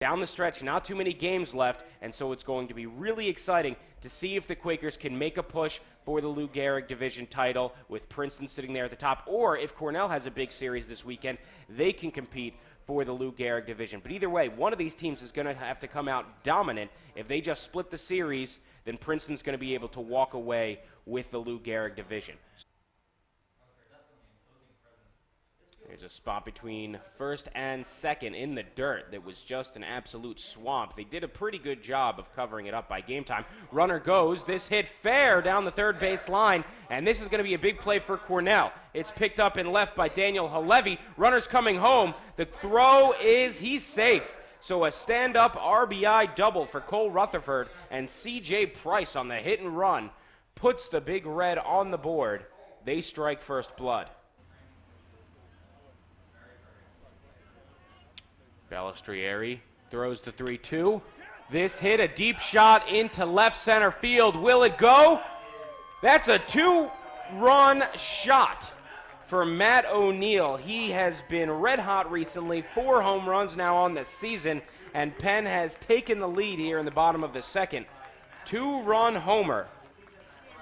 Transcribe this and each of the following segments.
Down the stretch, not too many games left, and so it's going to be really exciting to see if the Quakers can make a push for the Lou Gehrig Division title with Princeton sitting there at the top, or if Cornell has a big series this weekend, they can compete for the Lou Gehrig Division. But either way, one of these teams is going to have to come out dominant. If they just split the series, then Princeton's going to be able to walk away with the Lou Gehrig Division. There's a spot between first and second in the dirt that was just an absolute swamp. They did a pretty good job of covering it up by game time. Runner goes. This hit fair down the third base line, and this is going to be a big play for Cornell. It's picked up and left by Daniel Halevi. Runner's coming home. The throw he's safe. So a stand-up RBI double for Cole Rutherford, and C.J. Price on the hit and run puts the Big Red on the board. They strike first blood. Balistrieri throws the 3-2. This hit, a deep shot into left center field. Will it go? That's a 2-run shot for Matt O'Neill. He has been red hot recently, 4 home runs now on the season, and Penn has taken the lead here in the bottom of the second. 2-run homer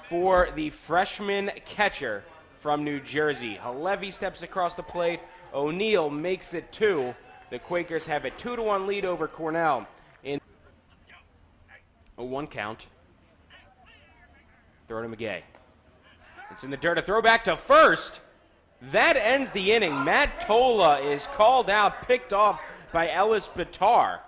for the freshman catcher from New Jersey. Halevi steps across the plate. O'Neill makes it 2. The Quakers have a 2-1 lead over Cornell in a 1 count. Throw to McGay. It's in the dirt. A throw back to first. That ends the inning. Matt Tola is called out, picked off by Ellis Bitar.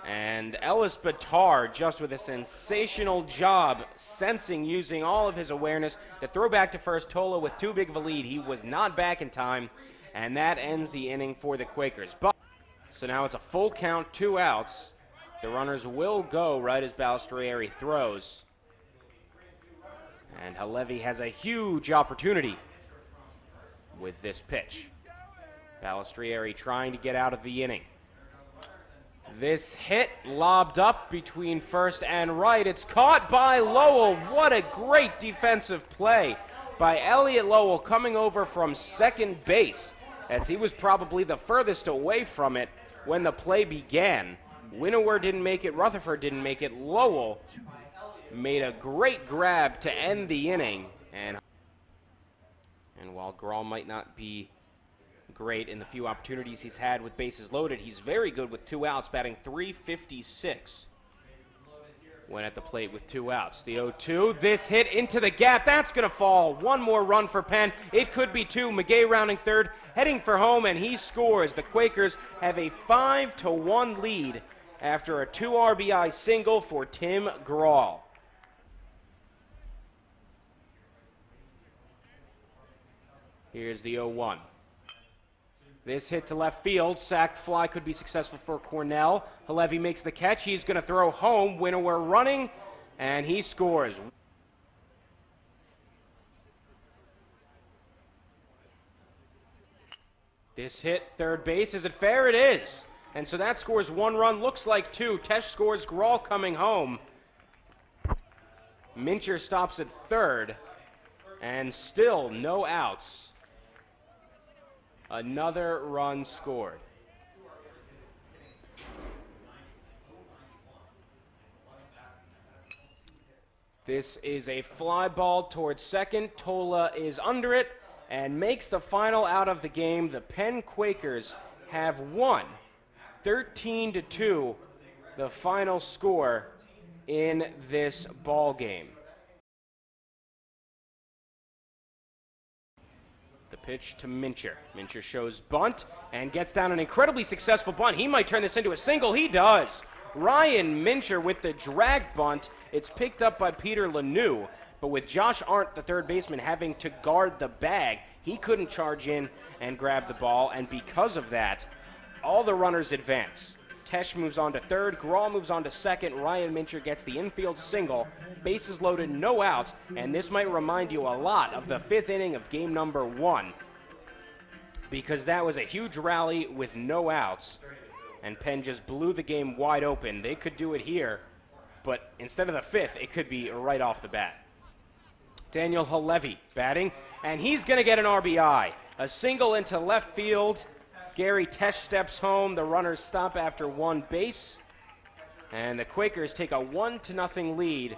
And Ellis Bitar just with a sensational job, sensing, using all of his awareness. The throw back to first, Tola with too big of a lead. He was not back in time, and that ends the inning for the Quakers. But so now it's a full count, 2 outs. The runners will go right as Balistrieri throws. And Halevi has a huge opportunity with this pitch. Balistrieri trying to get out of the inning. This hit lobbed up between first and right. It's caught by Lowell. What a great defensive play by Elliot Lowell coming over from second base, as he was probably the furthest away from it when the play began. Winnower didn't make it. Rutherford didn't make it. Lowell made a great grab to end the inning. And while Grawl might not be great in the few opportunities he's had with bases loaded, he's very good with 2 outs, batting .356 when at the plate with 2 outs. The 0-2, this hit into the gap, that's going to fall. 1 more run for Penn. It could be 2. McGay rounding third, heading for home, and he scores. The Quakers have a 5-1 lead after a 2 RBI single for Tim Grawl. Here's the 0-1. This hit to left field. Sack fly could be successful for Cornell. Halevi makes the catch. He's going to throw home. Winnower running, and he scores. This hit third base. Is it fair? It is. And so that scores 1 run. Looks like 2. Tesh scores. Grawl coming home. Mincher stops at third, and still no outs. Another run scored. This is a fly ball towards second. Tola is under it and makes the final out of the game. The Penn Quakers have won 13-2, the final score in this ball game. The pitch to Mincher. Mincher shows bunt and gets down an incredibly successful bunt. He might turn this into a single. He does. Ryan Mincher with the drag bunt. It's picked up by Peter Lanou, but with Josh Arndt, the third baseman, having to guard the bag, he couldn't charge in and grab the ball, and because of that, all the runners advance. Tesh moves on to third, Grawl moves on to second, Ryan Mincher gets the infield single, bases loaded, no outs, and this might remind you a lot of the 5th inning of game number 1, because that was a huge rally with no outs, and Penn just blew the game wide open. They could do it here, but instead of the 5th, it could be right off the bat. Daniel Halevi batting, and he's going to get an RBI. A single into left field Gary Tesh steps home. The runners stop after one base. And the Quakers take a 1-0 lead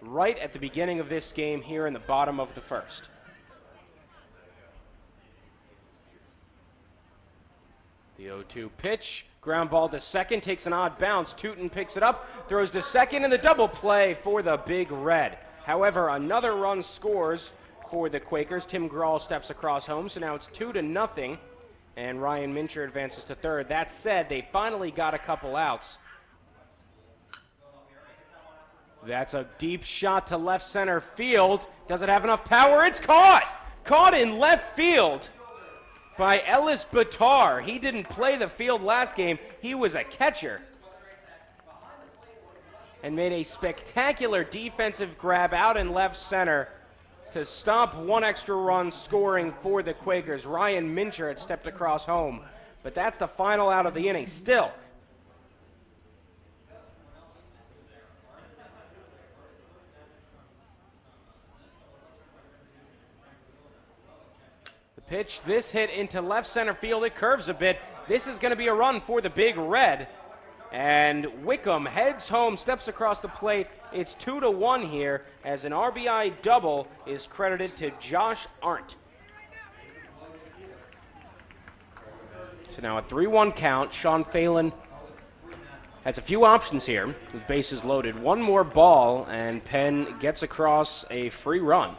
right at the beginning of this game here in the bottom of the first. The 0-2 pitch, ground ball to second, takes an odd bounce. Tootin picks it up, throws to second, and the double play for the Big Red. However, another run scores for the Quakers. Tim Grawl steps across home, so now it's 2-0, and Ryan Mincher advances to third. That said, they finally got a couple outs. That's a deep shot to left center field. Does it have enough power? It's caught! Caught in left field by Ellis Batar. He didn't play the field last game. He was a catcher. And made a spectacular defensive grab out in left center to stop one extra run scoring for the Quakers. Ryan Mincher had stepped across home. But that's the final out of the inning. Still, pitch, this hit into left center field. It curves a bit. This is going to be a run for the Big Red. And Wickham heads home, steps across the plate. It's 2-1 here as an RBI double is credited to Josh Arndt. So now a 3-1 count. Sean Phelan has a few options here with bases loaded. One more ball and Penn gets across a free run.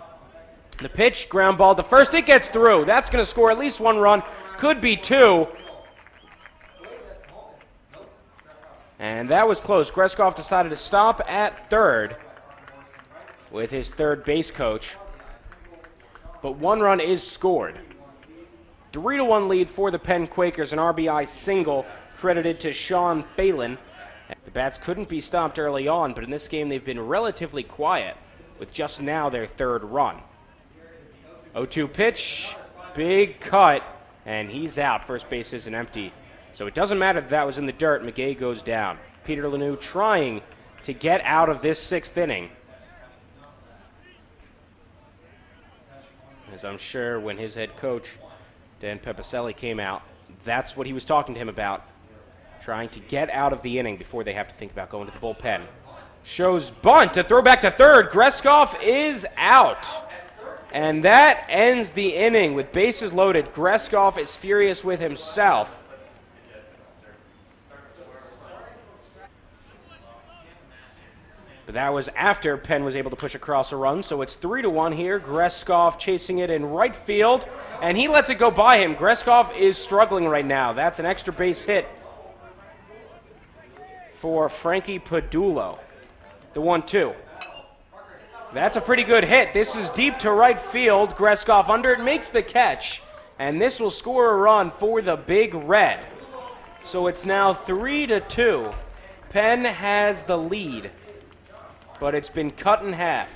The pitch, ground ball to first, it gets through. That's going to score at least one run, could be two. And that was close. Greskov decided to stop at third with his third base coach. But one run is scored. 3-1 lead for the Penn Quakers, an RBI single credited to Sean Phelan. The bats couldn't be stopped early on, but in this game they've been relatively quiet with just now their third run. 0-2 pitch, big cut, and he's out. First base isn't empty. So it doesn't matter that was in the dirt. McGay goes down. Peter Lanoux trying to get out of this sixth inning. As I'm sure when his head coach, Dan Pepicelli, came out, that's what he was talking to him about. Trying to get out of the inning before they have to think about going to the bullpen. Shows bunt to throw back to third. Greskov is out. And that ends the inning with bases loaded. Greskov is furious with himself. But that was after Penn was able to push across a run, so it's 3-1 here. Greskov chasing it in right field, and he lets it go by him. Greskov is struggling right now. That's an extra base hit for Frankie Padullo. The 1-2. That's a pretty good hit. This is deep to right field. Greskov under it, makes the catch, and this will score a run for the Big Red. So it's now 3-2. Penn has the lead, but it's been cut in half.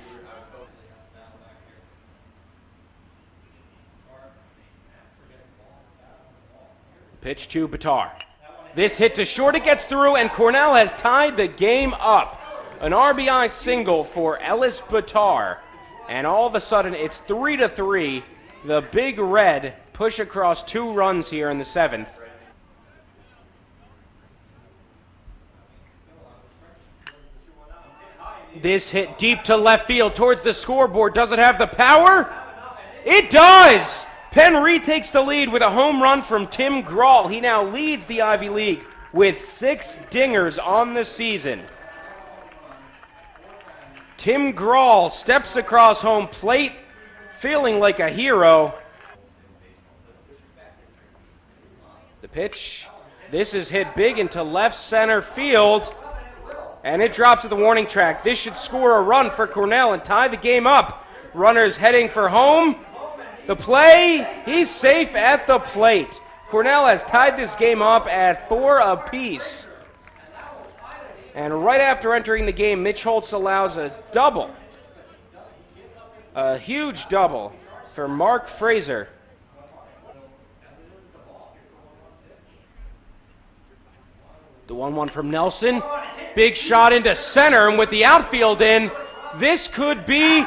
Pitch to Batar. This hit to short, it gets through, and Cornell has tied the game up. An RBI single for Ellis Batar, and all of a sudden it's 3-3. The Big Red push across 2 runs here in the 7th. This hit deep to left field towards the scoreboard. Does it have the power? It does! Penn retakes the lead with a home run from Tim Grawl. He now leads the Ivy League with 6 dingers on the season. Tim Grawl steps across home plate, feeling like a hero. The pitch. This is hit big into left center field, and it drops at the warning track. This should score a run for Cornell and tie the game up. Runners heading for home. The play, he's safe at the plate. Cornell has tied this game up at 4 apiece. And right after entering the game, Mitch Holtz allows a double. A huge double for Mark Fraser. The 1-1 from Nelson. Big shot into center, and with the outfield in, this could be...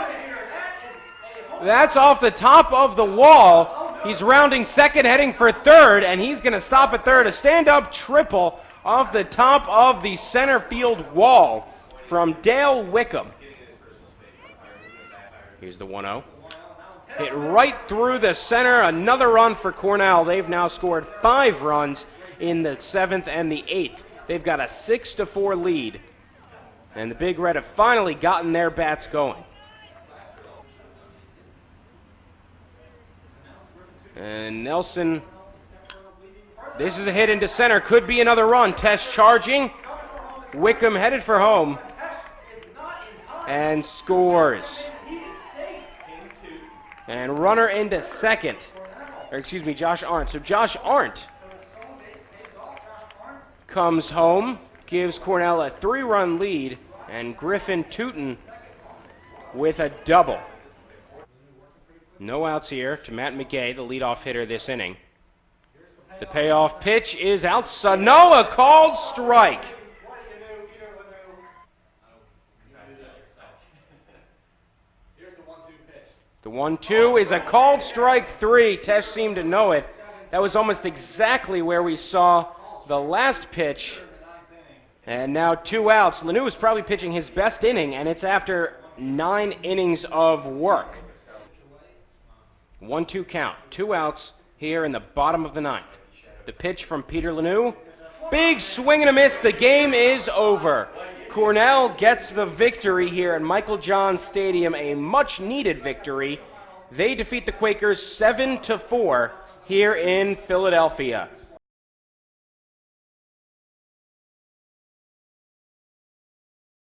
That's off the top of the wall. He's rounding second, heading for third, and he's going to stop at third. A stand-up triple off the top of the center field wall from Dale Wickham. Here's the 1-0. Hit right through the center. Another run for Cornell. They've now scored 5 runs in the 7th and the 8th. They've got a 6-4 lead. And the Big Red have finally gotten their bats going. And Nelson, this is a hit into center. Could be another run. Tesh charging. Wickham headed for home. And scores. And runner into second. Or excuse me, Josh Arndt. So Josh Arndt comes home, gives Cornell a 3-run lead, and Griffin Tootin with a double. No outs here to Matt McGay, the leadoff hitter this inning. The payoff pitch is outside. No, a called strike. The 1-2 is a called strike 3. Tesh seemed to know it. That was almost exactly where we saw the last pitch. And now 2 outs. Lanu is probably pitching his best inning, and it's after 9 innings of work. 1-2 count. 2 outs here in the bottom of the 9th. The pitch from Peter Lanu. Big swing and a miss. The game is over. Cornell gets the victory here at Michael Johns Stadium, a much-needed victory. They defeat the Quakers 7-4 here in Philadelphia.